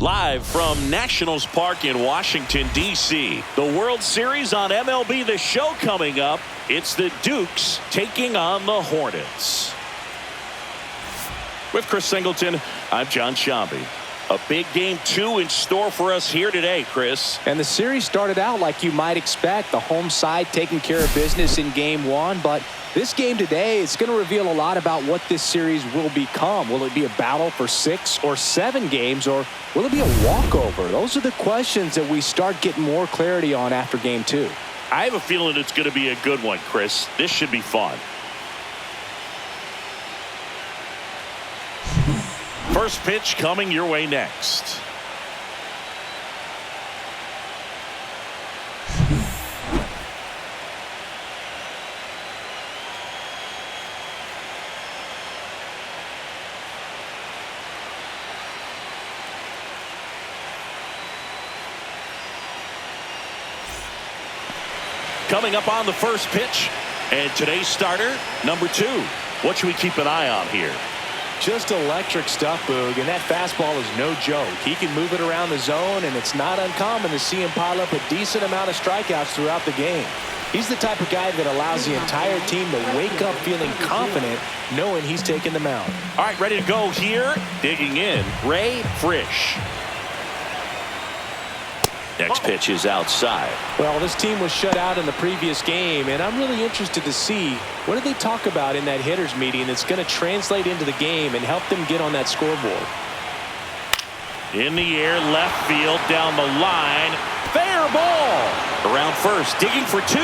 Live from Nationals Park in Washington, D.C. The World Series on MLB The Show coming up. It's the Dukes taking on the Hornets. With Chris Singleton, I'm John Shambi. A big game 2 in store for us here today, Chris. And the series started out like you might expect. The home side taking care of business in game 1. But this game today is going to reveal a lot about what this series will become. Will it be a battle for 6 or 7 games, or will it be a walkover? Those are the questions that we start getting more clarity on after game 2. I have a feeling it's going to be a good one, Chris. This should be fun. First pitch coming your way next. Coming up on the first pitch, and today's starter, number 2. What should we keep an eye on here? Just electric stuff, Boog, and that fastball is no joke. He can move it around the zone, and it's not uncommon to see him pile up a decent amount of strikeouts throughout the game. He's the type of guy that allows the entire team to wake up feeling confident, knowing he's taking the mound. All right, ready to go here. Digging in, Ray Frisch. Next pitch is outside. Well, this team was shut out in the previous game, and I'm really interested to see what did they talk about in that hitters meeting that's going to translate into the game and help them get on that scoreboard. In the air, left field, down the line. Fair ball. Around first, digging for 2.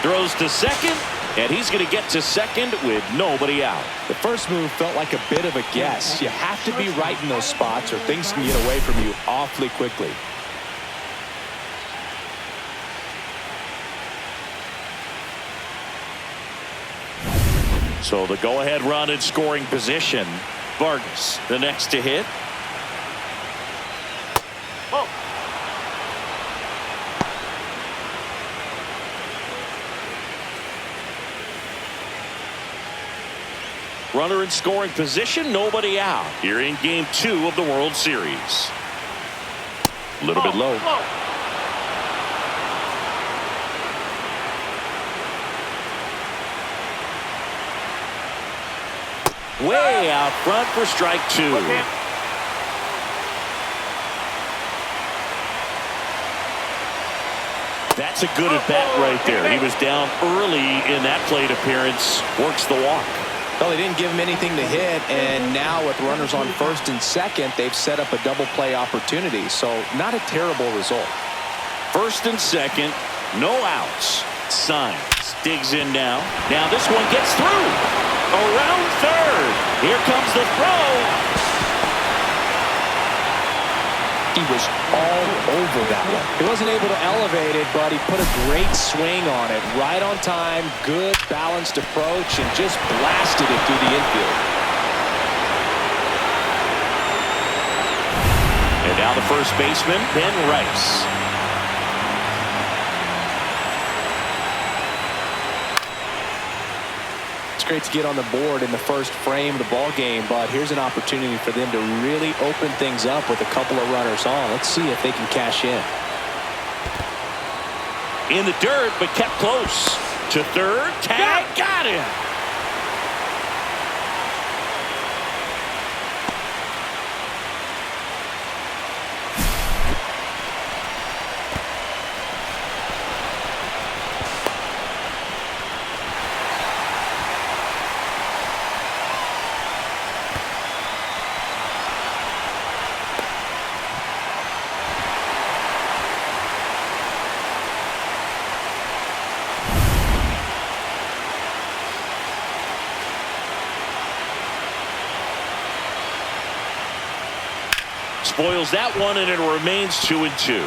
Throws to second, and he's going to get to second with nobody out. The first move felt like a bit of a guess. You have to be right in those spots or things can get away from you awfully quickly. So the go-ahead run in scoring position. Vargas, the next to hit. Oh. Runner in scoring position, nobody out. Here in game 2 of the World Series. A little bit low. Way out front for strike 2. That's a good at bat right there. He was down early in that plate appearance. Works the walk. Well, they didn't give him anything to hit, and now with runners on first and second, they've set up a double play opportunity. So not a terrible result. First and second, no outs. Signs, digs in now. Now this one gets through. Around third. Here comes the throw. He was all over that one. He wasn't able to elevate it, but he put a great swing on it. Right on time, good balanced approach, and just blasted it through the infield. And now the first baseman, Ben Rice. Great to get on the board in the first frame of the ball game, but here's an opportunity for them to really open things up with a couple of runners on. Let's see if they can cash in. In the dirt, but kept close to third. Tag, got him. Spoils that one, and it remains 2-2.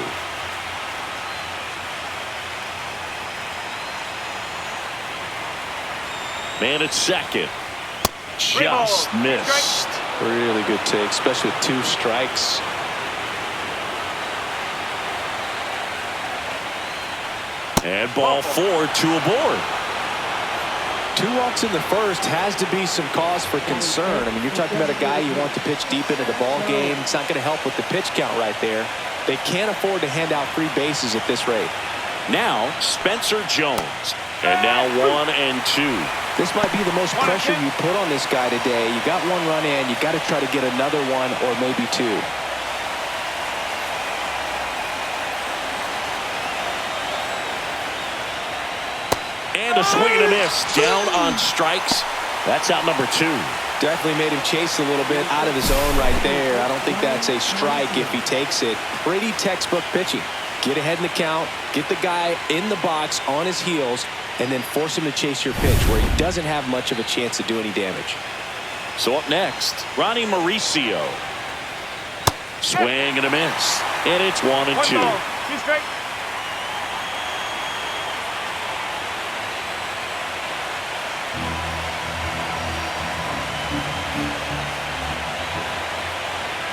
Man at second. Just missed. Really good take, especially with 2 strikes. And ball 4, 2 aboard. 2 walks in the first has to be some cause for concern. I mean, you're talking about a guy you want to pitch deep into the ball game. It's not going to help with the pitch count right there. They can't afford to hand out free bases at this rate. Now, Spencer Jones. And now 1 and 2. This might be the most pressure you put on this guy today. You got 1 run in. You got to try to get another 1 or maybe 2. And a swing and a miss. Down on strikes. That's out number 2. Definitely made him chase a little bit out of his zone right there. I don't think that's a strike if he takes it. Pretty textbook pitching. Get ahead in the count, get the guy in the box on his heels, and then force him to chase your pitch where he doesn't have much of a chance to do any damage. So up next, Ronnie Mauricio. Swing and a miss. And it's 1 and 2. 2 straight.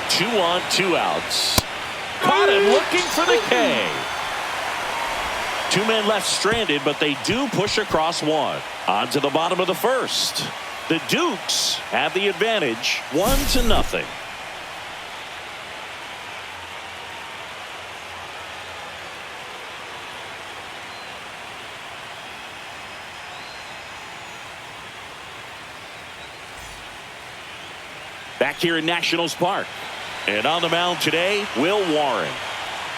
Two on, 2 outs. Caught him looking for the K. 2 men left stranded, but they do push across 1. On to the bottom of the first. The Dukes have the advantage, 1-0. Back here in Nationals Park. And on the mound today, Will Warren.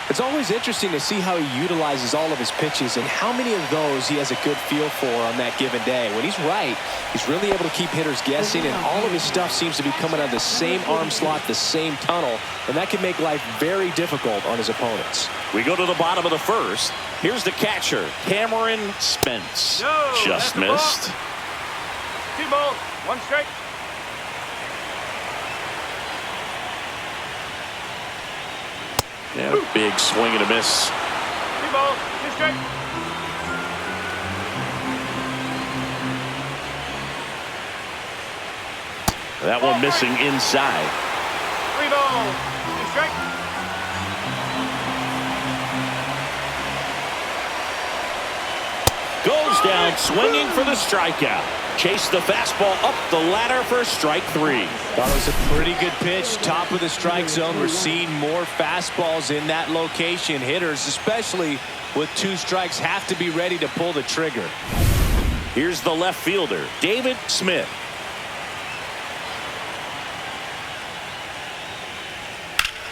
It's always interesting to see how he utilizes all of his pitches and how many of those he has a good feel for on that given day. When he's right, he's really able to keep hitters guessing, and all of his stuff seems to be coming out of the same arm slot, the same tunnel, and that can make life very difficult on his opponents. We go to the bottom of the first. Here's the catcher, Cameron Spence. Just missed. 2 balls, 1 strike. Yeah, big swing and a miss. 2 balls, 2 strike. That one missing inside. 3 balls, 2 strike. Goes down swinging for the strikeout. Chase the fastball up the ladder for strike 3. Thought it was a pretty good pitch. Top of the strike zone. We're seeing more fastballs in that location. Hitters, especially with 2 strikes, have to be ready to pull the trigger. Here's the left fielder, David Smith.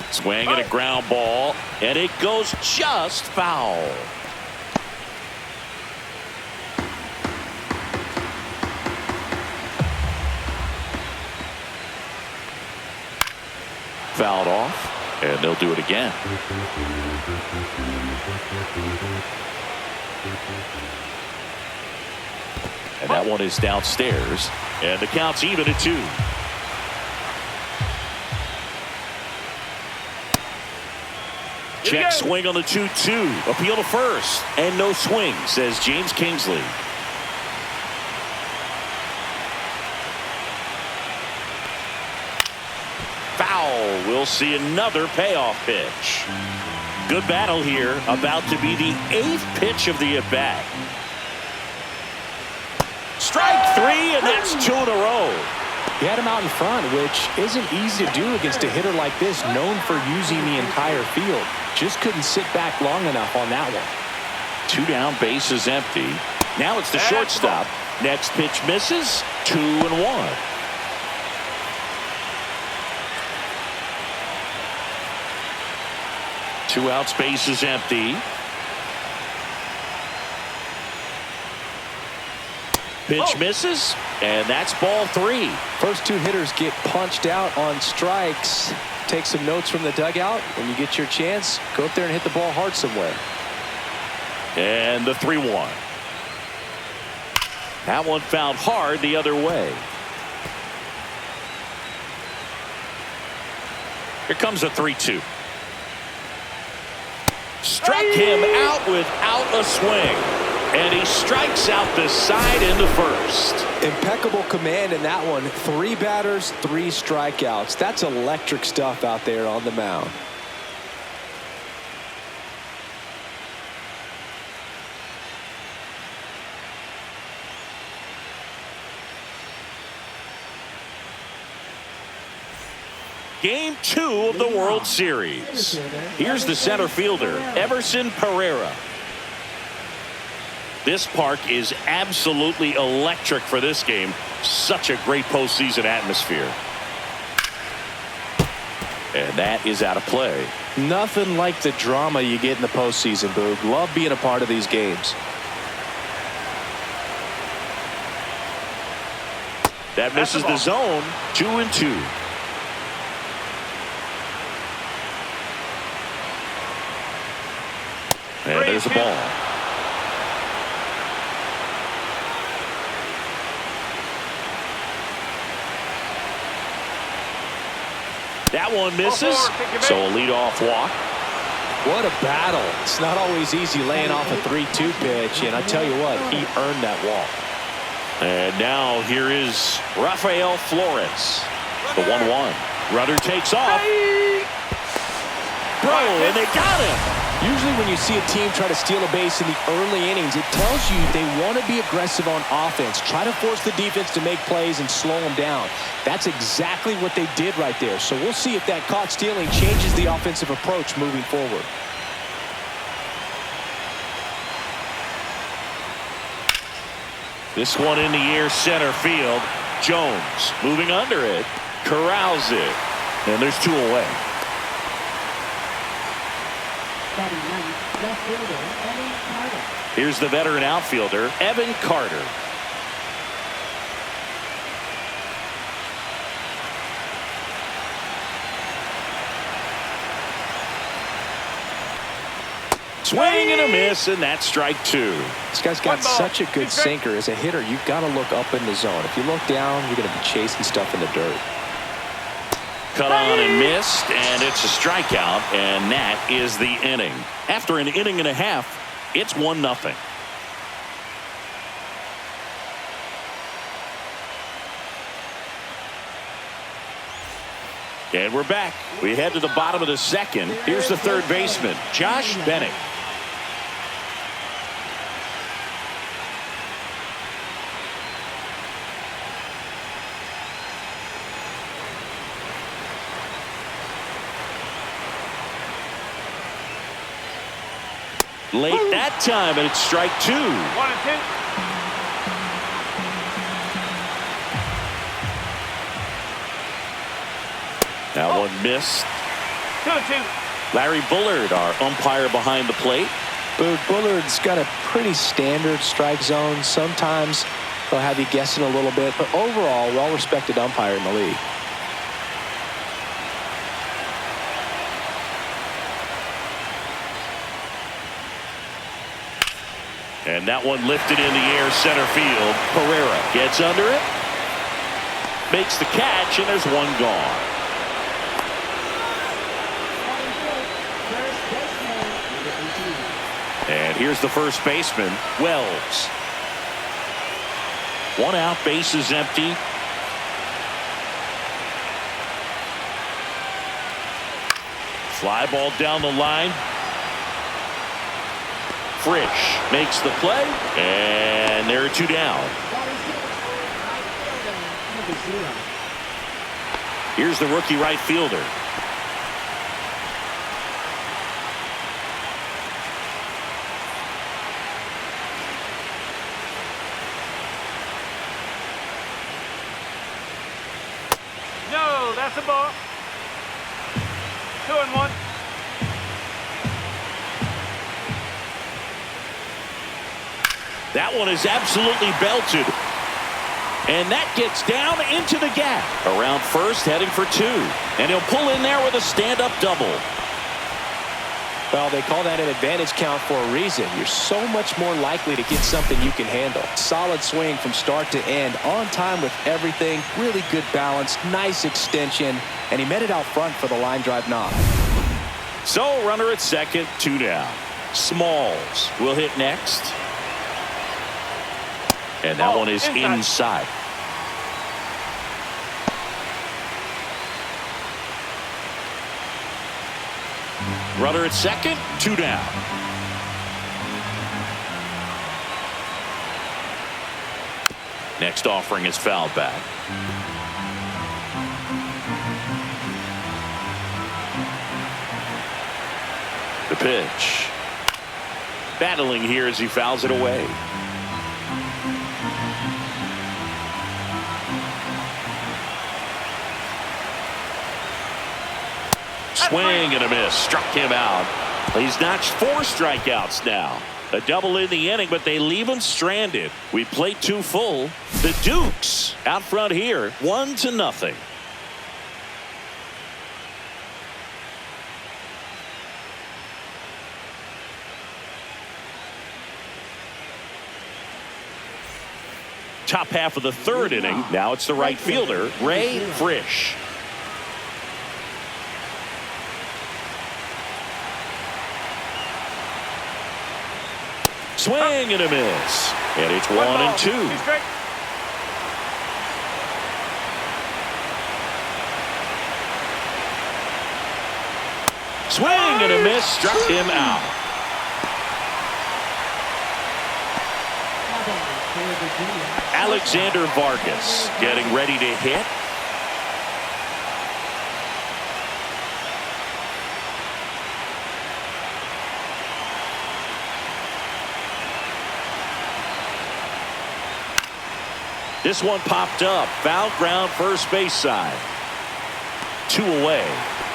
Swing and a ground ball, and it goes just foul. Fouled off, and they'll do it again. And that one is downstairs, and the count's even at 2. Check swing on the 2-2. Appeal to first, and no swing, says James Kingsley. Foul. We'll see another payoff pitch. Good battle here. About to be the 8th pitch of the at-bat. Strike 3, and that's 2 in a row. He had him out in front, which isn't easy to do against a hitter like this, known for using the entire field. Just couldn't sit back long enough on that one. 2 down, bases empty. Now it's the shortstop. Next pitch misses. 2-1. Two outs, bases empty. Pitch misses, and that's ball 3. First 2 hitters get punched out on strikes. Take some notes from the dugout. When you get your chance, go up there and hit the ball hard somewhere. And the 3-1. That one fouled hard the other way. Here comes a 3-2. Struck him out without a swing. And he strikes out the side in the first. Impeccable command in that one. 3 batters, 3 strikeouts. That's electric stuff out there on the mound. Game 2 of the World Series. Here's the center fielder, Everson Pereira. This park is absolutely electric for this game. Such a great postseason atmosphere. And that is out of play. Nothing like the drama you get in the postseason, Boog. Love being a part of these games. That misses the zone. 2-2. And there's the ball. That one misses. So a leadoff walk. What a battle. It's not always easy laying off a 3-2 pitch, and I tell you what, he earned that walk. And now here is Rafael Flores. The 1-1. Runner takes off. Bro, and they got him. Usually when you see a team try to steal a base in the early innings, it tells you they want to be aggressive on offense. Try to force the defense to make plays and slow them down. That's exactly what they did right there. So we'll see if that caught stealing changes the offensive approach moving forward. This one in the air, center field. Jones moving under it. Corrals it. And there's 2 away. Here's the veteran outfielder, Evan Carter. Swing and a miss, and that's strike 2. This guy's got such a good sinker. As a hitter, you've got to look up in the zone. If you look down, you're going to be chasing stuff in the dirt. Cut on and missed, and it's a strikeout, and that is the inning. After an inning and a half, it's 1-0. And we're back. We head to the bottom of the second. Here's the third baseman, Josh Bennett. Late that time, and it's strike 2. 1-2. That one missed. 2-2. Larry Bullard, our umpire behind the plate. Bullard's got a pretty standard strike zone. Sometimes he'll have you guessing a little bit, but overall, well-respected umpire in the league. And that one lifted in the air, center field. Pereira gets under it, makes the catch, and there's one gone. And here's the first baseman, Wells. 1 out, base is empty. Fly ball down the line. Frisch makes the play, and there are 2 down. Here's the rookie right fielder. No, that's a ball. 2-1. That one is absolutely belted. And that gets down into the gap. Around first, heading for 2. And he'll pull in there with a stand-up double. Well, they call that an advantage count for a reason. You're so much more likely to get something you can handle. Solid swing from start to end. On time with everything. Really good balance. Nice extension. And he met it out front for the line drive knock. So, runner at second, 2 down. Smalls will hit next. And that one is inside. Runner at second, 2 down. Next offering is fouled back. pitch. Battling here as he fouls it away. Swing and a miss. Struck him out. He's notched 4 strikeouts now. A double in the inning, but they leave him stranded. We played 2 full. The Dukes out front here, 1-0. Top half of the 3rd inning. Now it's the right fielder, Ray Frisch. Swing and a miss. And it's 1-2. Swing and a miss. Struck him out. Alexander Vargas getting ready to hit. This one popped up. Foul ground, first base side. 2 away.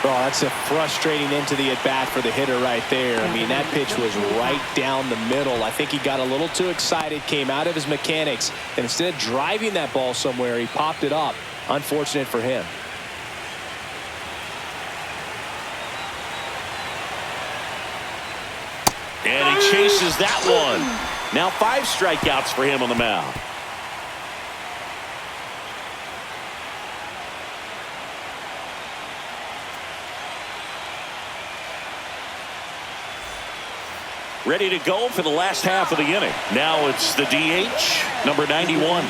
Oh, that's a frustrating into the at-bat for the hitter right there. I mean, that pitch was right down the middle. I think he got a little too excited, came out of his mechanics, and instead of driving that ball somewhere, he popped it up. Unfortunate for him. And he chases that one. Now 5 strikeouts for him on the mound. Ready to go for the last half of the inning. Now it's the DH, number 91.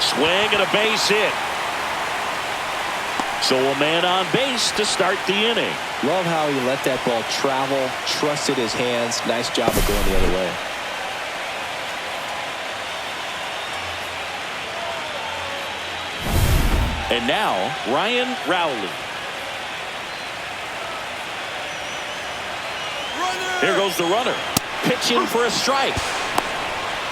Swing and a base hit. So a man on base to start the inning. Love how he let that ball travel, trusted his hands. Nice job of going the other way. And now, Ryan Rowley. Here goes the runner. Pitching for a strike.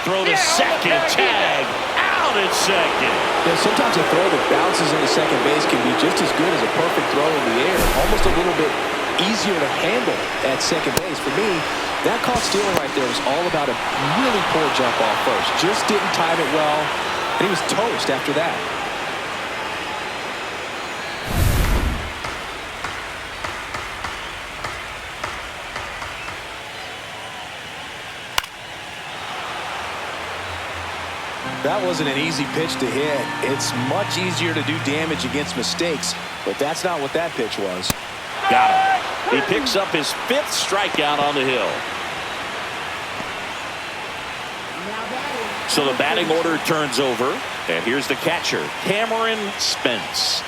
Throw to second. Tag. Out at second. Yeah, sometimes a throw that bounces into second base can be just as good as a perfect throw in the air. Almost a little bit easier to handle at second base. For me, that caught stealing right there was all about a really poor jump off first. Just didn't time it well. And he was toast after that. That wasn't an easy pitch to hit. It's much easier to do damage against mistakes, but that's not what that pitch was. Got him. He picks up his 5th strikeout on the hill. So the batting order turns over, and here's the catcher, Cameron Spence.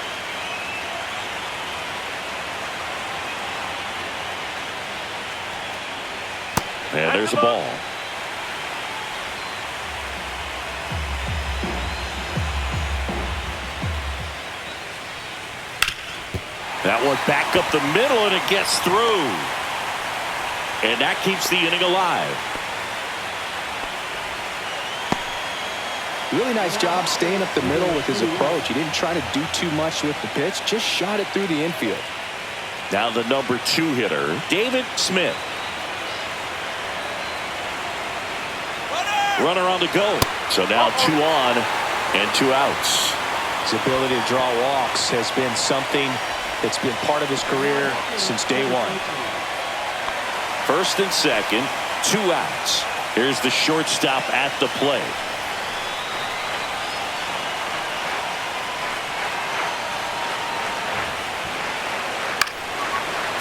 And there's a ball. That one back up the middle, and it gets through. And that keeps the inning alive. Really nice job staying up the middle with his approach. He didn't try to do too much with the pitch, just shot it through the infield. Now the number 2 hitter, David Smith. Runner on the go. So now 2 on and 2 outs. His ability to draw walks has been something that's been part of his career since day one. First and second, 2 outs. Here's the shortstop at the plate.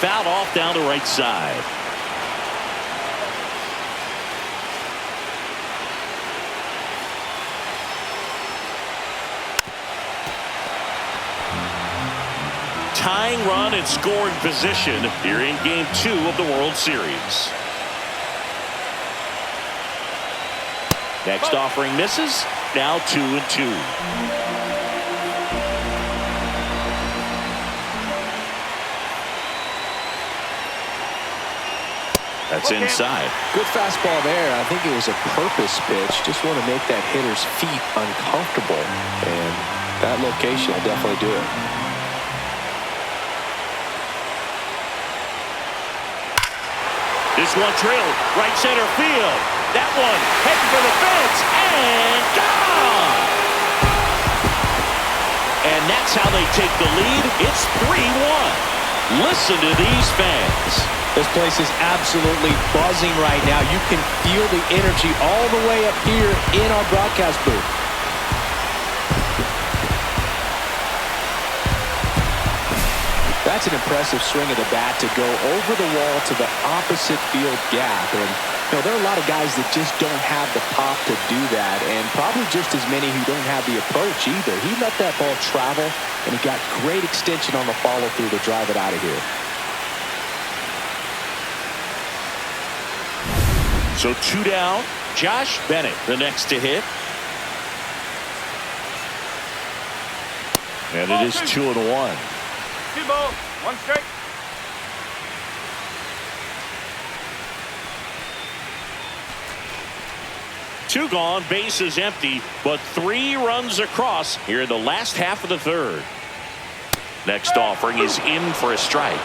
Fouled off down the right side. Tying run and scoring position here in Game 2 of the World Series. Next offering misses, now 2-2. That's inside. Good fastball there. I think it was a purpose pitch. Just want to make that hitter's feet uncomfortable. And that location will definitely do it. This one drilled right center field. That one heading for the fence and gone. And that's how they take the lead. It's 3-1. Listen to these fans. This place is absolutely buzzing right now. You can feel the energy all the way up here in our broadcast booth. That's an impressive swing of the bat to go over the wall to the opposite field gap. And you know, there are a lot of guys that just don't have the pop to do that, and probably just as many who don't have the approach either. He let that ball travel, and he got great extension on the follow-through to drive it out of here. So 2 down. Josh Bennett, the next to hit. And it is 2-1. 2 balls, 1 strike. Two gone, bases empty, but 3 runs across here in the last half of the third. Next offering is in for a strike.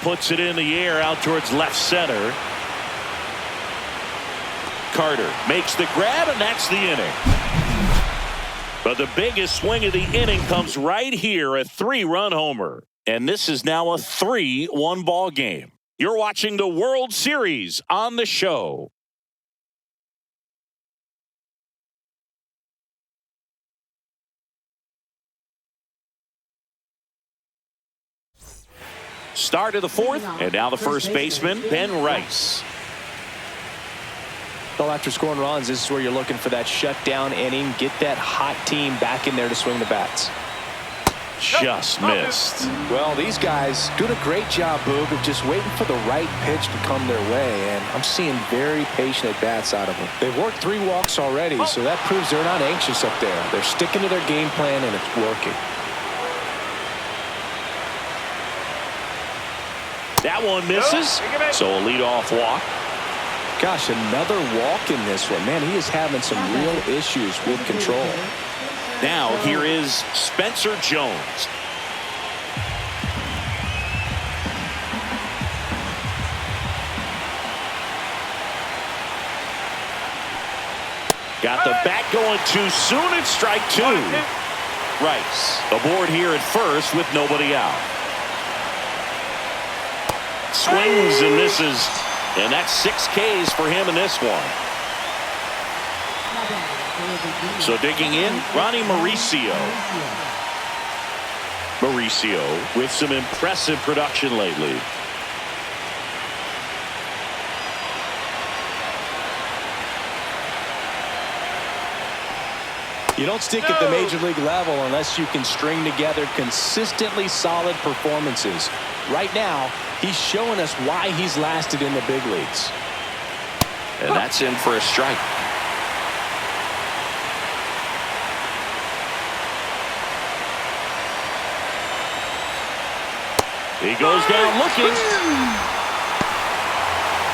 Puts it in the air out towards left center. Carter makes the grab, and that's the inning. But the biggest swing of the inning comes right here, a 3-run homer. And this is now a 3-1 ball game. You're watching the World Series on the show. Start of the fourth, and now the first baseman, Ben Rice. Well, after scoring runs, this is where you're looking for that shutdown inning. Get that hot team back in there to swing the bats. Just missed. Well, these guys doing a great job, Boog, of just waiting for the right pitch to come their way, and I'm seeing very patient at-bats out of them. They've worked 3 walks already, so that proves they're not anxious up there. They're sticking to their game plan, and it's working. That one misses, so a leadoff walk. Gosh, another walk in this one. Man, he is having some real issues with control. Now here is Spencer Jones. Got the bat going too soon. It's strike 2. Rice aboard here at first with nobody out. Swings and misses, and that's 6 Ks for him in this one. So digging in, Ronnie Mauricio. Mauricio with some impressive production lately. You don't stick at the major league level unless you can string together consistently solid performances. Right now, he's showing us why he's lasted in the big leagues. And that's in for a strike. He goes down looking.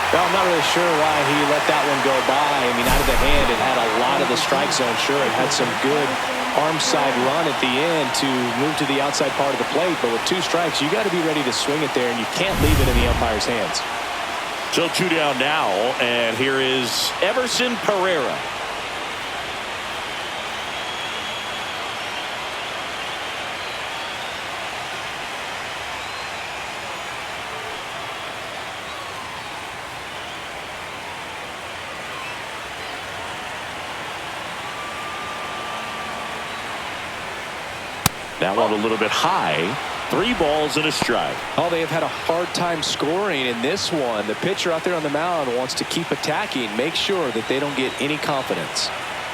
Well, I'm not really sure why he let that one go by. I mean, out of the hand, it had a lot of the strike zone. Sure, it had some good arm side run at the end to move to the outside part of the plate. But with 2 strikes, you got to be ready to swing it there, and you can't leave it in the umpire's hands. So 2 down now, and here is Everson Pereira. That one a little bit high. 3 balls and a strike. Oh, they have had a hard time scoring in this one. The pitcher out there on the mound wants to keep attacking, make sure that they don't get any confidence.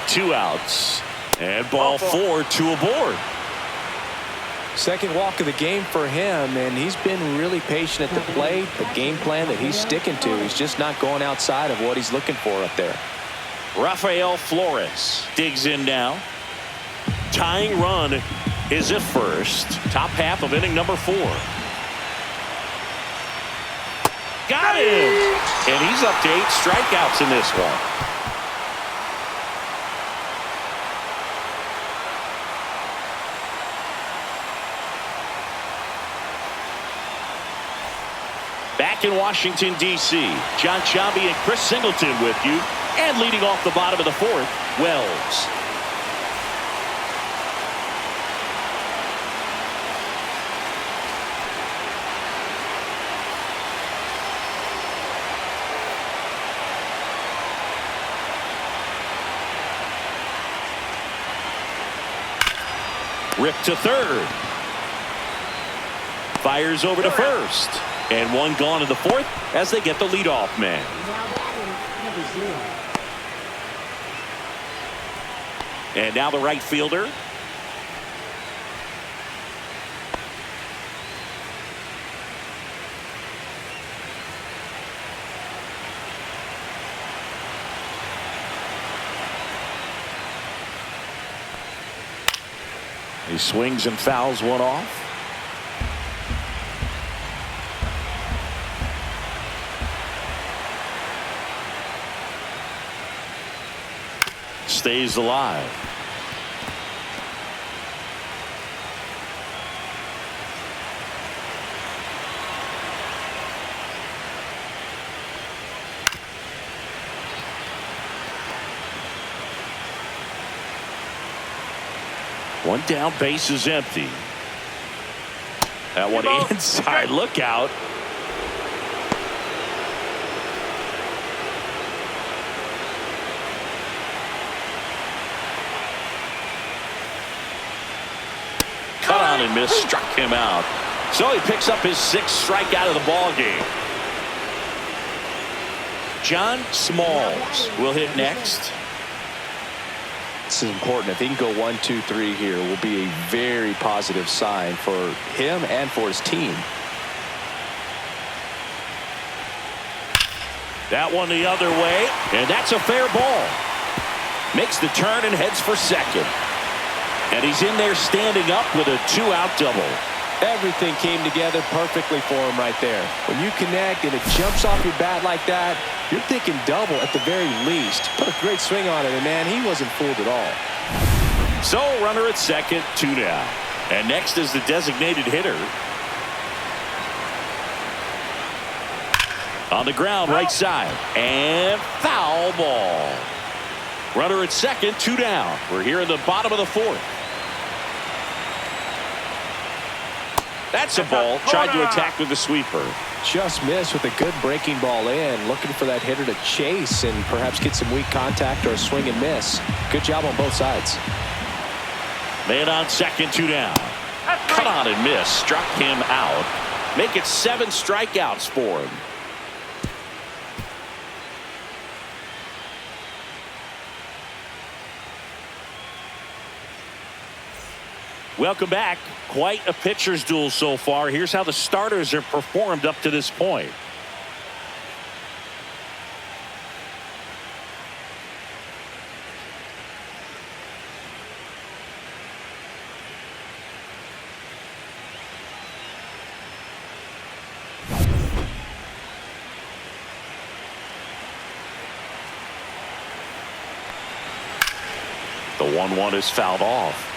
2 outs, and ball 4, 2 aboard. Second walk of the game for him, and he's been really patient at the plate. The game plan that he's sticking to, he's just not going outside of what he's looking for up there. Rafael Flores digs in now. Tying run is at first. Top half of inning number 4. Got him! And he's up to 8 strikeouts in this one. Back in Washington, D.C., John Chambi and Chris Singleton with you. And leading off the bottom of the 4th, Wells. Rip to third. Fires over to first. And one gone in the 4th as they get the leadoff man. And now the right fielder. He swings and fouls one off. Stays alive. One down, base is empty. That one inside, look out. Cut on and miss, struck him out. So he picks up his 6th strikeout of the ball game. John Smalls will hit next. This is important. If he can go 1, 2, 3 here, will be a very positive sign for him and for his team. That one the other way, and that's a fair ball. Makes the turn and heads for second. And he's in there standing up with a 2-out double. Everything came together perfectly for him right there. When you connect and it jumps off your bat like that, you're thinking double at the very least. Put a great swing on it, and man, he wasn't fooled at all. So runner at second, 2 down. And next is the designated hitter. On the ground, right side. And foul ball. Runner at second, 2 down. We're here in the bottom of the 4th. That's a ball. Tried to attack with the sweeper. Just missed with a good breaking ball in. Looking for that hitter to chase and perhaps get some weak contact or a swing and miss. Good job on both sides. Man on second, 2 down. Cut on and miss. Struck him out. Make it 7 strikeouts for him. Welcome back. Quite a pitcher's duel so far. Here's how the starters have performed up to this point. The 1-1 is fouled off.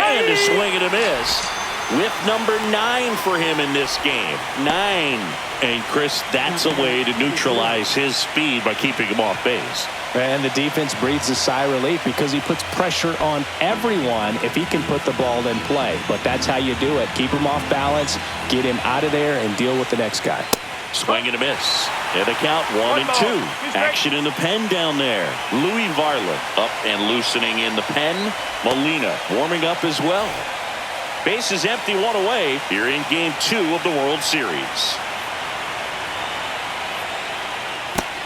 And a swing and a miss. Whip number 9 for him in this game. 9. And Chris, that's a way to neutralize his speed by keeping him off base. And the defense breathes a sigh of relief because he puts pressure on everyone if he can put the ball in play. But that's how you do it. Keep him off balance, get him out of there, and deal with the next guy. Swing and a miss. And the count 1-2. Action in the pen down there. Louis Varland up and loosening in the pen. Molina warming up as well. Base is empty, 1 away here in game 2 of the World Series.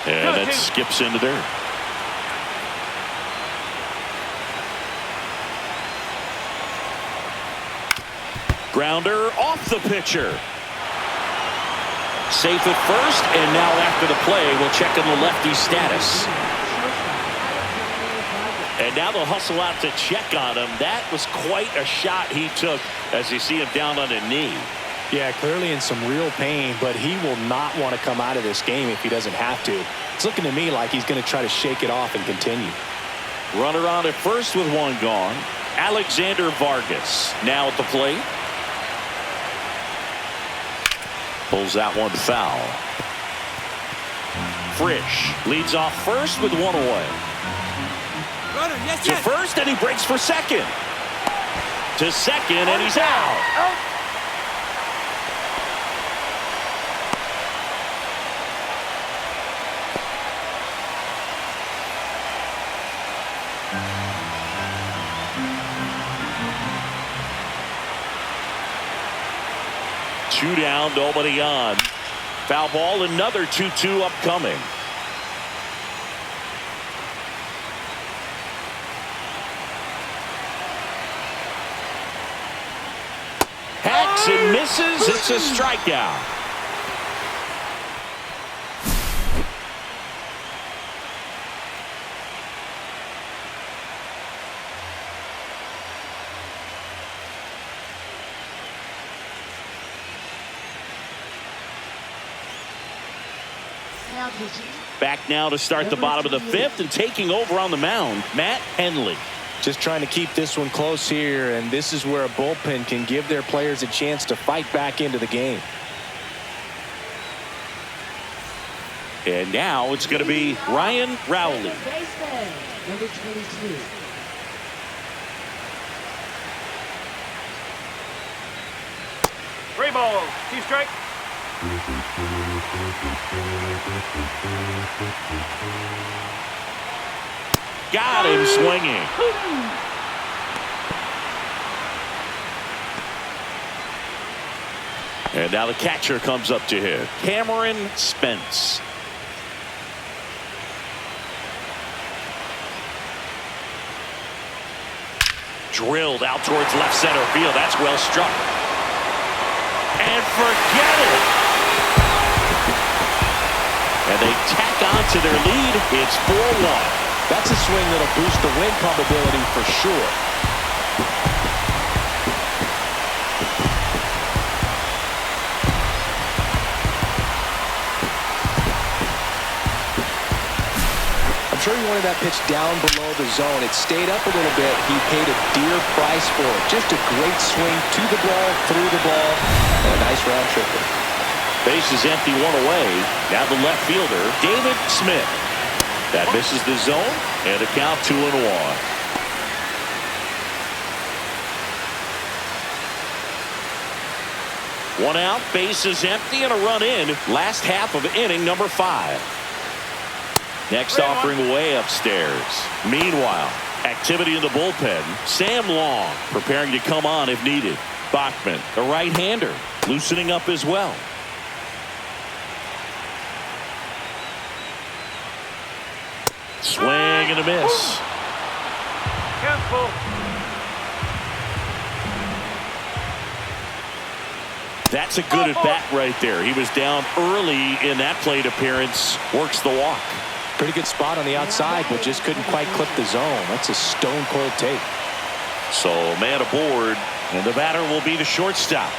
And that skips into there. Grounder off the pitcher. Safe at first, and now after the play, we'll check on the lefty's status. And now they'll hustle out to check on him. That was quite a shot he took as you see him down on a knee. Yeah, clearly in some real pain, but he will not want to come out of this game if he doesn't have to. It's looking to me like he's going to try to shake it off and continue. Runner on at first with one gone. Alexander Vargas now at the plate. Pulls that one foul. Frisch leads off first with one away. Runner, yes, To first, and he breaks for second. To second, and he's out. Two down, nobody on. Foul ball, another 2-2 upcoming. Hacks and misses. It's a strikeout. Back now to start the bottom of the fifth, and taking over on the mound, Matt Henley. Just trying to keep this one close here, and this is where a bullpen can give their players a chance to fight back into the game. And now it's going to be Ryan Rowley. Number 22. Three balls. Two strike. Got him swinging. And now the catcher comes up to hit. Cameron Spence. Drilled out towards left center field. That's well struck. And forget it. And they tack on to their lead. It's 4-1. That's a swing that'll boost the win probability for sure. I'm sure he wanted that pitch down below the zone. It stayed up a little bit. He paid a dear price for it. Just a great swing to the ball, through the ball, and a nice round tripper. Base is empty, one away. Now the left fielder, David Smith. That misses the zone, and a count 2-1. One out, base is empty, and a run in. Last half of inning number 5. Next offering away upstairs. Meanwhile, activity in the bullpen. Sam Long preparing to come on if needed. Bachman, the right-hander, loosening up as well. Swing and a miss. Careful. That's a good at bat right there. He was down early in that plate appearance. Works the walk. Pretty good spot on the outside, but just couldn't quite clip the zone. That's a stone cold take. So man aboard, and the batter will be the shortstop.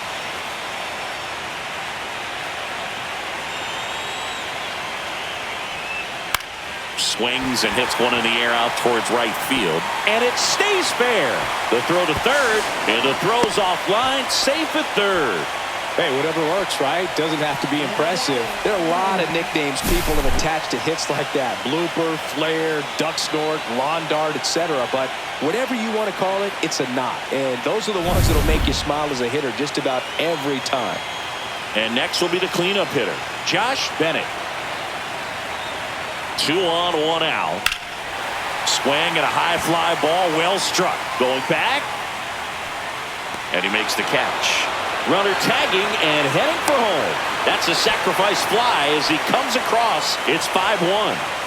Swings and hits one in the air out towards right field, and it stays fair. The throw to third, and the throw's offline, safe at third. Hey, whatever works, right? Doesn't have to be impressive. There are a lot of nicknames people have attached to hits like that. Blooper, flare, duck snort, lawn dart, etc. But whatever you want to call it, it's a knot. And those are the ones that'll make you smile as a hitter just about every time. And next will be the cleanup hitter, Josh Bennett. 2 on, 1 out. Swing and a high fly ball, well struck. Going back, and he makes the catch. Runner tagging and heading for home. That's a sacrifice fly as he comes across. It's 5-1.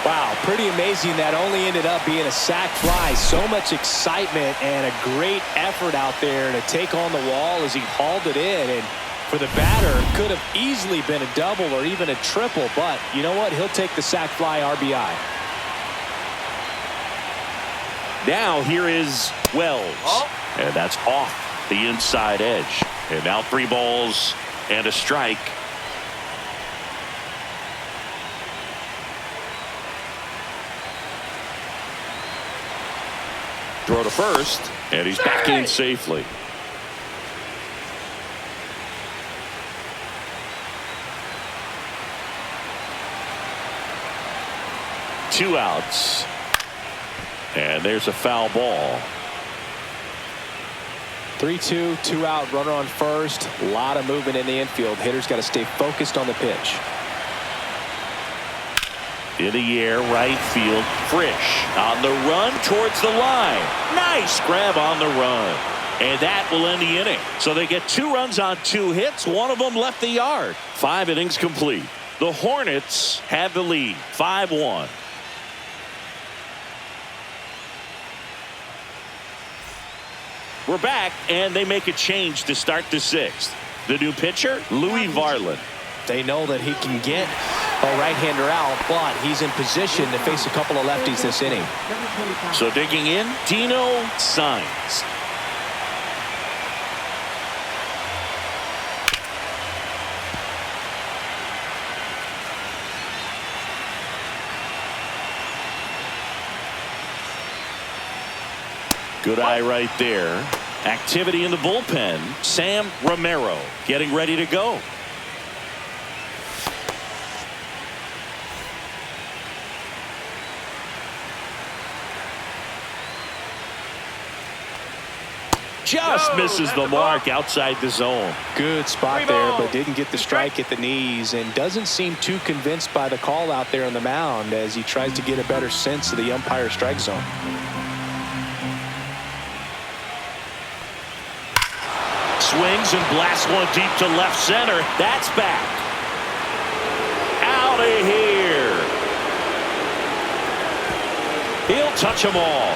Wow, pretty amazing that only ended up being a sac fly. So much excitement and a great effort out there to take on the wall as he hauled it in. And for the batter, could have easily been a double or even a triple. But you know what? He'll take the sac fly RBI. Now here is Wells. And that's off the inside edge. And now 3 balls and a strike. Throw to first, and he's back in safely. Two outs. And there's a foul ball. 3-2, 2 out, runner on first. A lot of movement in the infield. Hitter's got to stay focused on the pitch. In the air, right field, Frisch on the run towards the line. Nice grab on the run. And that will end the inning. So they get 2 runs on 2 hits. One of them left the yard. 5 innings complete. The Hornets have the lead, 5-1. We're back, and they make a change to start the 6th. The new pitcher, Louis Varland. They know that he can get a right-hander out, but he's in position to face a couple of lefties this inning. So digging in, Dino Signs. Good eye right there. Activity in the bullpen. Sam Romero getting ready to go. Just misses the mark outside the zone. Good spot there, but didn't get the strike at the knees and doesn't seem too convinced by the call out there on the mound as he tries to get a better sense of the umpire strike zone. Swings and blasts one deep to left center. That's back. Out of here. He'll touch them all.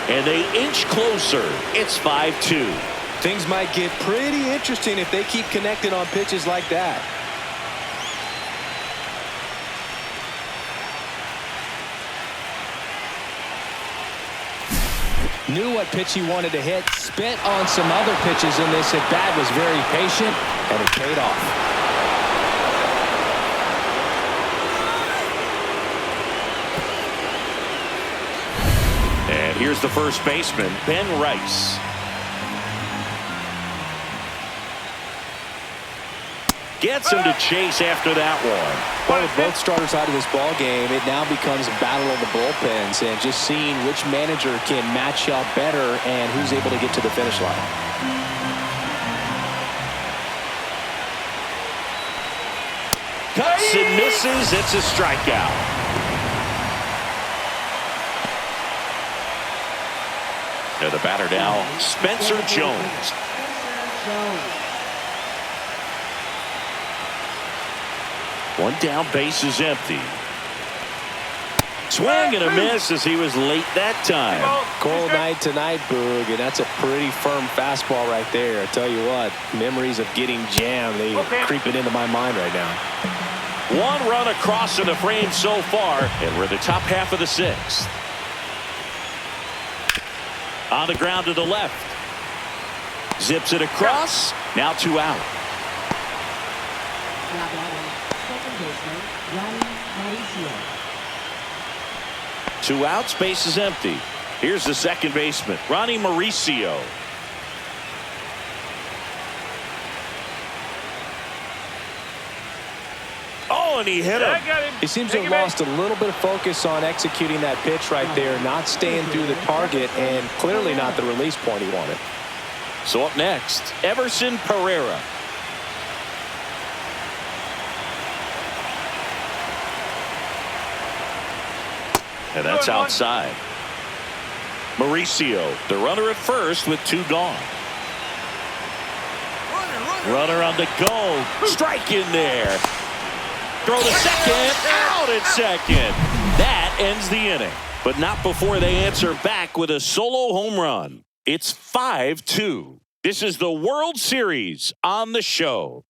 And they inch closer. It's 5-2. Things might get pretty interesting if they keep connecting on pitches like that. Knew what pitch he wanted to hit. Spit on some other pitches in this at bat. Was very patient, and it paid off. And here's the first baseman, Ben Rice. Gets him to chase after that one. With both starters out of this ball game, it now becomes a battle of the bullpens and just seeing which manager can match up better and who's able to get to the finish line. Cuts and misses. It's a strikeout. And the batter now, Spencer Jones. One down, base is empty. Swing and a miss as he was late that time. Cold night tonight, Boog, and that's a pretty firm fastball right there. I tell you what, memories of getting jammed, they creeping into my mind right now. One run across in the frame so far, and we're in the top half of the 6th. On the ground to the left. Zips it across. Now 2 out. Two outs, base is empty. Here's the second baseman, Ronnie Mauricio. Oh, and he hit him. He seems to have lost a little bit of focus on executing that pitch right there, not staying through the target, and clearly not the release point he wanted. So up next, Everson Pereira. And that's outside. Mauricio, the runner at first with 2 gone. Runner on the go. Strike in there. Throw to second. Out at second. That ends the inning. But not before they answer back with a solo home run. It's 5-2. This is the World Series on the show.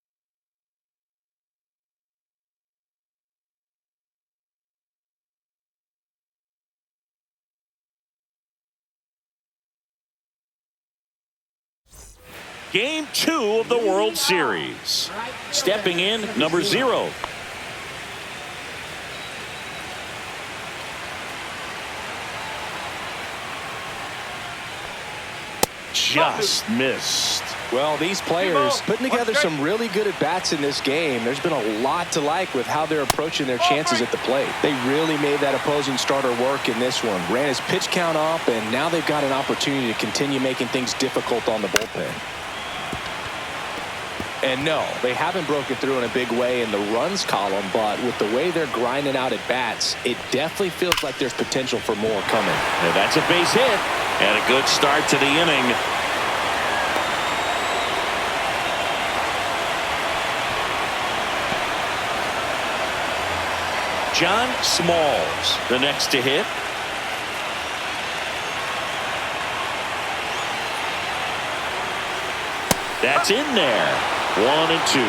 Game 2 of the World Series. Stepping in, number 0. Just missed. Well, these players putting together some really good at-bats in this game. There's been a lot to like with how they're approaching their chances at the plate. They really made that opposing starter work in this one. Ran his pitch count up, and now they've got an opportunity to continue making things difficult on the bullpen. And no, they haven't broken through in a big way in the runs column, but with the way they're grinding out at-bats, it definitely feels like there's potential for more coming. And that's a base hit. And a good start to the inning. John Smalls, the next to hit. That's in there. 1-2.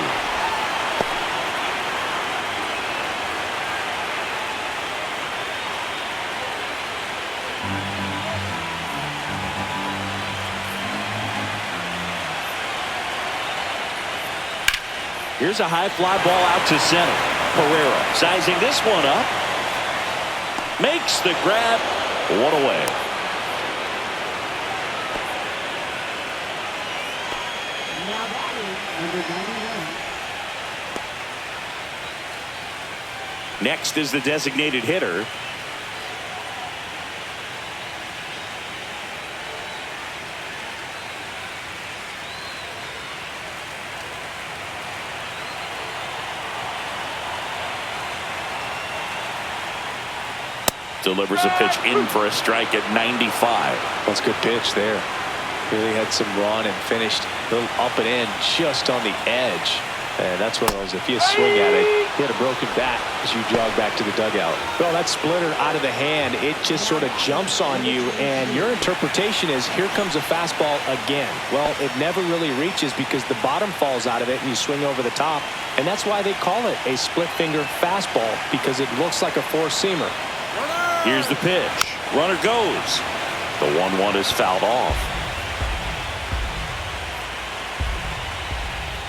Here's a high fly ball out to center. Pereira sizing this one up. Makes the grab. One away. Now batting, number 91. Next is the designated hitter. Delivers a pitch in for a strike at 95. That's a good pitch there. Really had some run and finished a little up and in just on the edge. And that's one of those, if you swing at it, you had a broken bat as you jog back to the dugout. Well, that splitter out of the hand, it just sort of jumps on you, and your interpretation is, here comes a fastball again. Well, it never really reaches because the bottom falls out of it and you swing over the top. And that's why they call it a split finger fastball, because it looks like a four-seamer. Here's the pitch. Runner goes. The 1-1 is fouled off.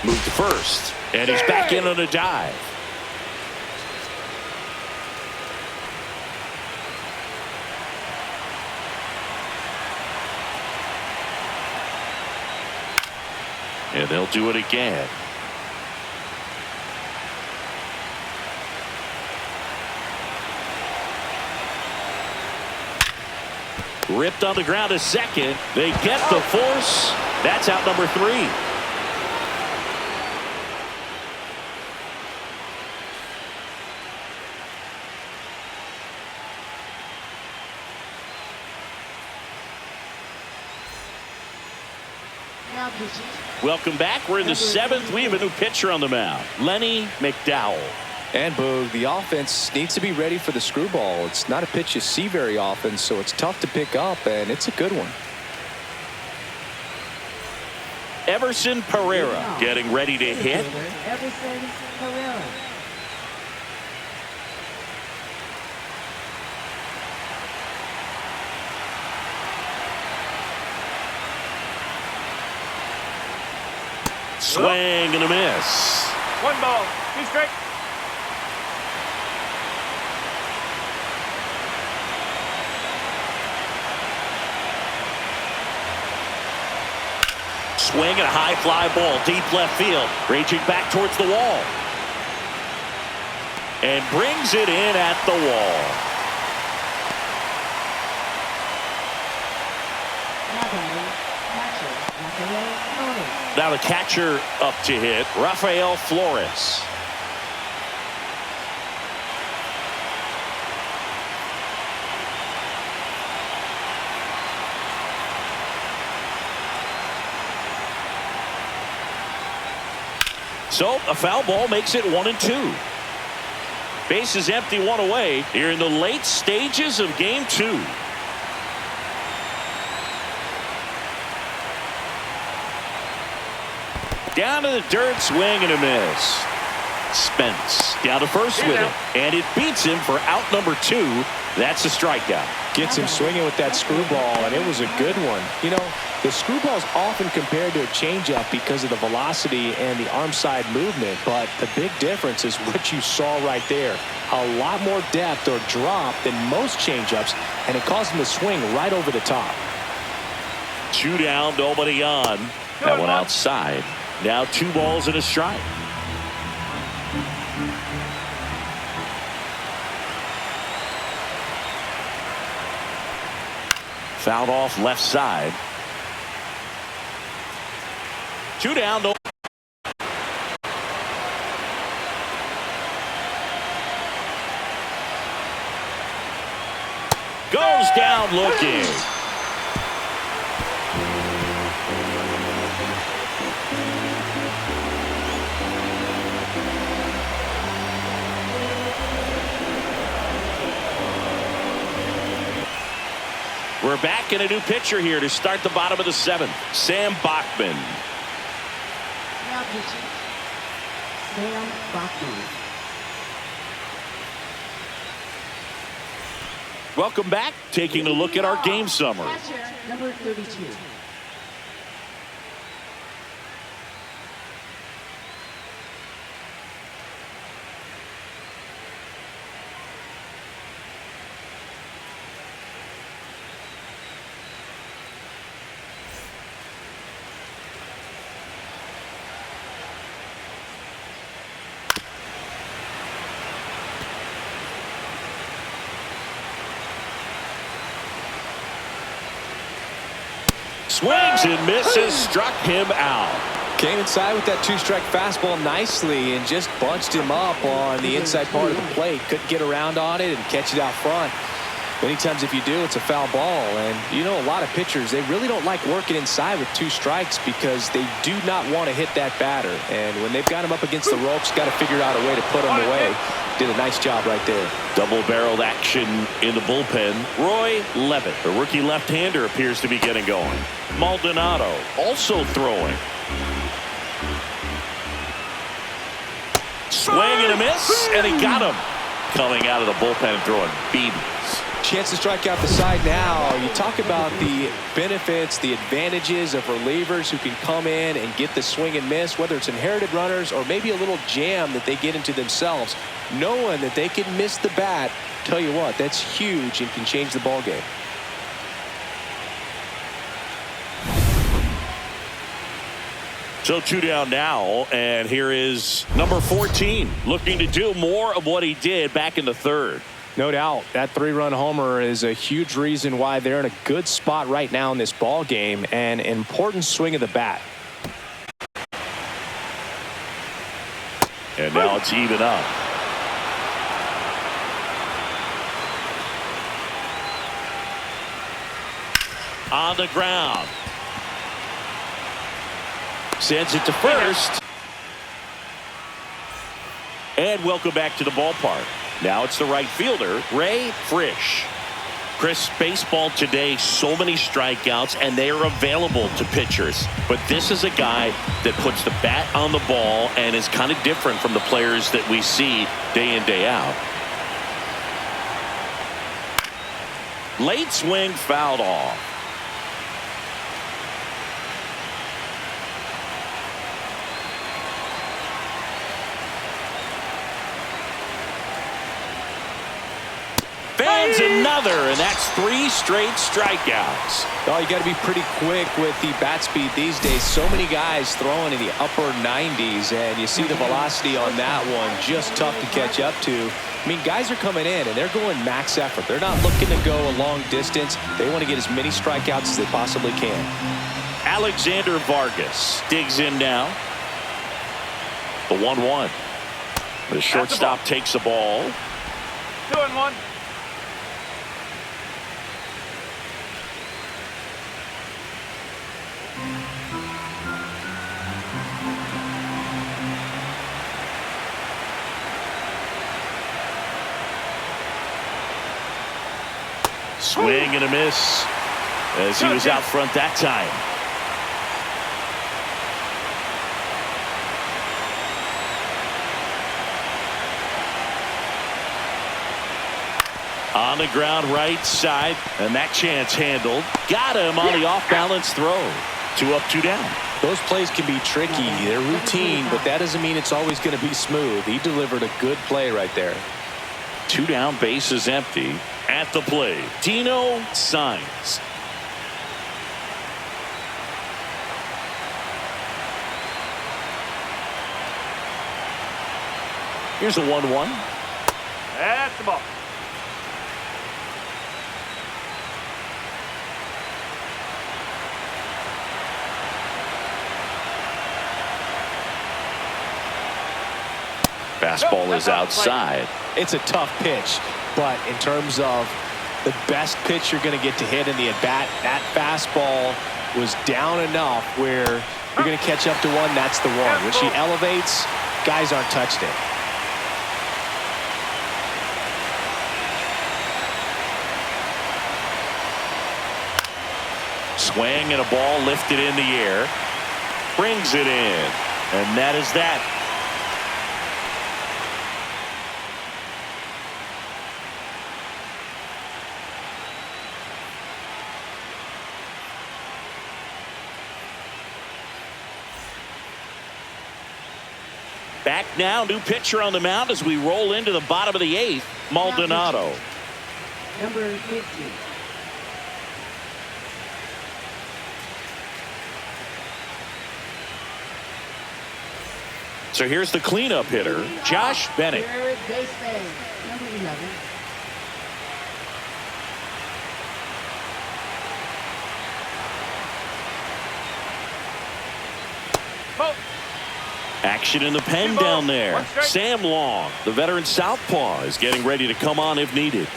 Move to first. And he's back in on a dive. And they'll do it again. Ripped on the ground to second. They get the force. That's out number 3. Now pitching. Welcome back. We're in the 7th. We have a new pitcher on the mound, Lenny McDowell. And Boog, the offense needs to be ready for the screwball. It's not a pitch you see very often, so it's tough to pick up, and it's a good one. Everson Pereira getting ready to hit. Everson Pereira. Swing and a miss. 1 ball, 2 strikes. Swing and a high fly ball deep left field. Raging back towards the wall. And brings it in at the wall. Now batting, catcher, Rafael Flores. Now the catcher up to hit, Rafael Flores. So a foul ball makes it 1-2. Base is empty, one away here in the late stages of game 2. Down to the dirt, swing and a miss. Spence down to first with it, and it beats him for out number 2. That's a strikeout. Gets him swinging with that screwball, and it was a good one. You know, the screwball is often compared to a changeup because of the velocity and the arm side movement, but the big difference is what you saw right there. A lot more depth or drop than most changeups, and it caused him to swing right over the top. 2 down, nobody on. That one outside. Now 2 balls and a strike. Fouled off left side. 2 down. No. Goes down looking. We're back in a new pitcher here to start the bottom of the 7th. Sam Bachman. Now pitching, Sam Bachman. Welcome back. Taking a look at our game summary. Catcher, number 32. Swings and misses, struck him out. Came inside with that 2-strike fastball nicely and just bunched him up on the inside part of the plate. Couldn't get around on it and catch it out front. Many times if you do, it's a foul ball. And you know, a lot of pitchers, they really don't like working inside with 2 strikes because they do not want to hit that batter. And when they've got him up against the ropes, got to figure out a way to put him away. Did a nice job right there. Double-barreled action in the bullpen. Roy Levitt, the rookie left-hander, appears to be getting going. Maldonado also throwing. Swing and a miss, and he got him. Coming out of the bullpen and throwing BBs. Chance to strike out the side now. You talk about the benefits, the advantages of relievers who can come in and get the swing and miss, whether it's inherited runners or maybe a little jam that they get into themselves. Knowing that they can miss the bat, tell you what, that's huge and can change the ball game. So 2 down now, and here is number 14, looking to do more of what he did back in the 3rd. No doubt. That 3-run homer is a huge reason why they're in a good spot right now in this ball game, and an important swing of the bat. And now it's even up. On the ground. Sends it to first. And welcome back to the ballpark. Now it's the right fielder, Ray Frisch. Chris, baseball today, so many strikeouts, and they are available to pitchers. But this is a guy that puts the bat on the ball and is kind of different from the players that we see day in, day out. Late swing fouled off. Fans another, and that's 3 straight strikeouts. Oh, you got to be pretty quick with the bat speed these days. So many guys throwing in the upper 90s, and you see the velocity on that one. Just tough to catch up to. I mean, guys are coming in, and they're going max effort. They're not looking to go a long distance. They want to get as many strikeouts as they possibly can. Alexander Vargas digs in now. The 1-1. The shortstop takes the ball. 2-1. Swing and a miss as he was out front that time. On the ground right side, and that chance handled. Got him on the off-balance throw. 2 up, 2 down. Those plays can be tricky. They're routine, but that doesn't mean it's always going to be smooth. He delivered a good play right there. 2 down, base is empty. At the plate, Dino Signs. Here's a 1-1. That's the ball. Fastball is outside. It's a tough pitch, but in terms of the best pitch you're going to get to hit in the at-bat, that fastball was down enough where you're going to catch up to one. That's the one. When she elevates, guys aren't touched it. Swing and a ball lifted in the air. Brings it in. And that is that. Back now, new pitcher on the mound as we roll into the bottom of the 8th. Maldonado. Number 50. So here's the cleanup hitter, Josh Bennett. Third baseman, number 11. Action in the pen down there. Sam Long, the veteran southpaw, is getting ready to come on if needed.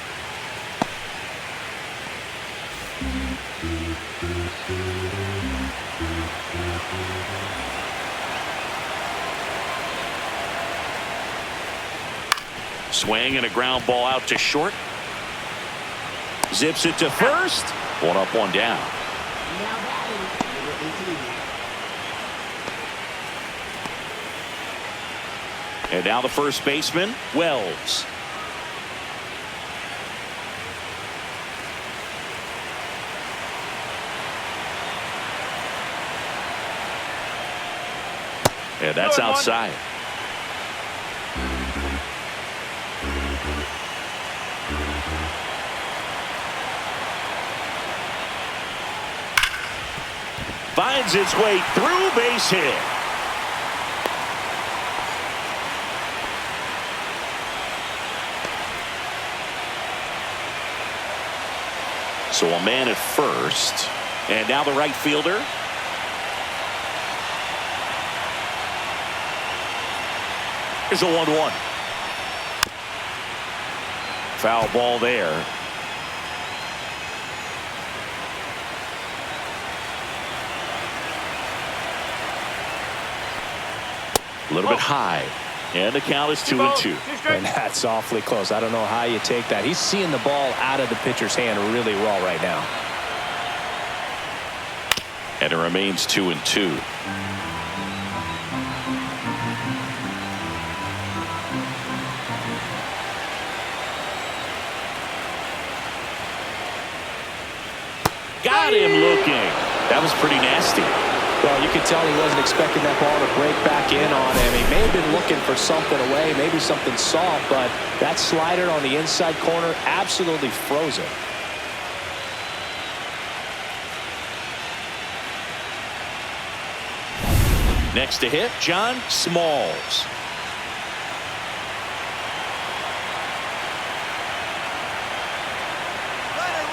Swing and a ground ball out to short. Zips it to first. 1 up, 1 down. Now batting, number 18. And now the first baseman, Wells. And that's outside. Finds its way through, base hit. So a man at first. And now the right fielder. Here's a 1-1. Foul ball there. A little bit high. And the count is 2-2. And that's awfully close. I don't know how you take that. He's seeing the ball out of the pitcher's hand really well right now. And it remains 2-2. Got him looking. That was pretty nasty. Well, you could tell he wasn't expecting that ball to break back in on him. He may have been looking for something away, maybe something soft, but that slider on the inside corner absolutely froze him. Next to hit, John Smalls.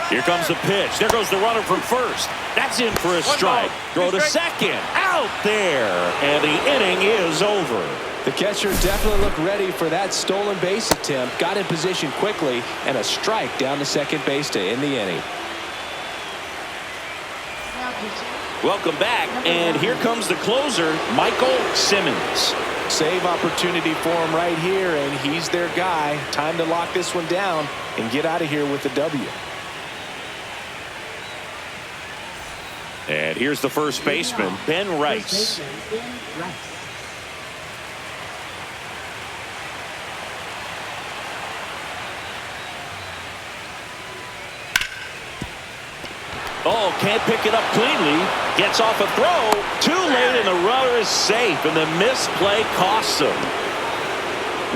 Here comes the pitch. There goes the runner from first. That's in for a strike. Throw to second. Out there. And the inning is over. The catcher definitely looked ready for that stolen base attempt. Got in position quickly, and a strike down to second base to end the inning. Now pitching. Welcome back. And here comes the closer, Michael Simmons. Save opportunity for him right here, and he's their guy. Time to lock this one down and get out of here with the W. And here's the first baseman, Ben First Rice. baseman, Ben Rice. Oh, can't pick it up cleanly. Gets off a throw. Too late, and the runner is safe, and the misplay costs him.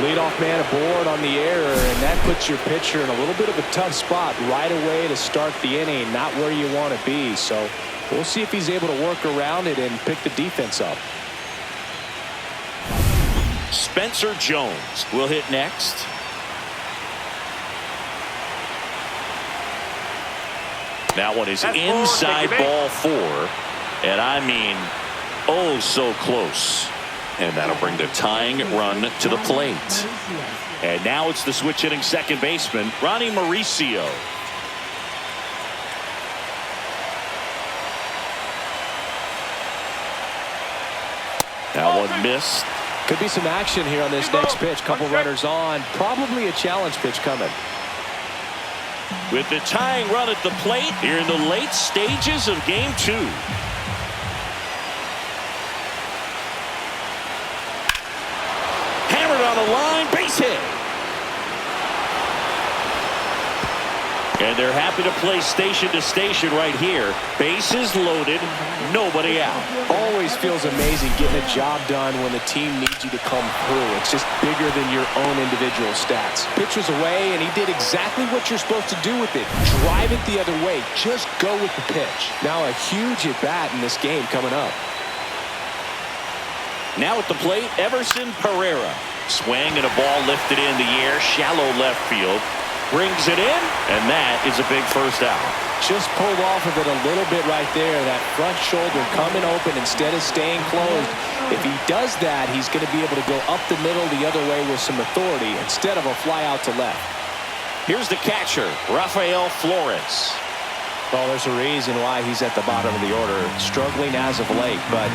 Leadoff man aboard on the error, and that puts your pitcher in a little bit of a tough spot right away to start the inning. Not where you want to be. So we'll see if he's able to work around it and pick the defense up. Spencer Jones will hit next. That one is That's inside ball, ball 4. And I mean, oh, so close. And that'll bring the tying run to the plate. And now it's the switch hitting second baseman, Ronnie Mauricio. That one missed. Could be some action here on this next pitch. Couple runners on. Probably a challenge pitch coming. With the tying run at the plate here in the late stages of game 2. Hammered on the line, base hit. And they're happy to play station to station right here. Bases loaded, nobody out. Always feels amazing getting a job done when the team needs you to come through. It's just bigger than your own individual stats. Pitch was away, and he did exactly what you're supposed to do with it. Drive it the other way. Just go with the pitch. Now a huge at-bat in this game coming up. Now at the plate, Everson Pereira. Swing and a ball lifted in the air, shallow left field. Brings it in, and that is a big first out. Just pulled off of it a little bit right there. That front shoulder coming open instead of staying closed. If he does that, he's going to be able to go up the middle the other way with some authority instead of a fly out to left. Here's the catcher, Rafael Flores. Well, there's a reason why he's at the bottom of the order. Struggling as of late, but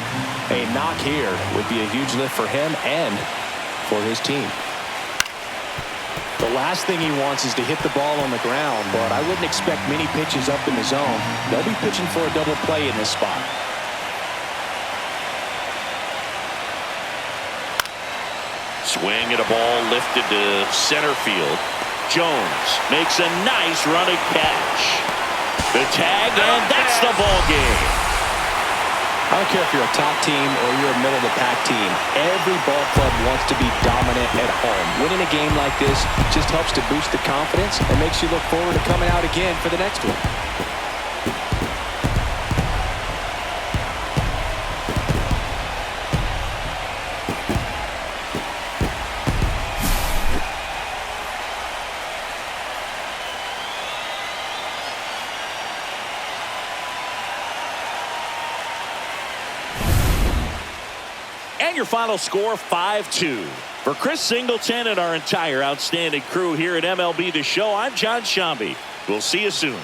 a knock here would be a huge lift for him and for his team. The last thing he wants is to hit the ball on the ground, but I wouldn't expect many pitches up in the zone. They'll be pitching for a double play in this spot. Swing and a ball lifted to center field. Jones makes a nice running catch. The tag, and that's the ball game. I don't care if you're a top team or you're a middle-of-the-pack team. Every ball club wants to be dominant at home. Winning a game like this just helps to boost the confidence and makes you look forward to coming out again for the next one. And your final score, 5-2. For Chris Singleton and our entire outstanding crew here at MLB The Show, I'm John Shambi. We'll see you soon.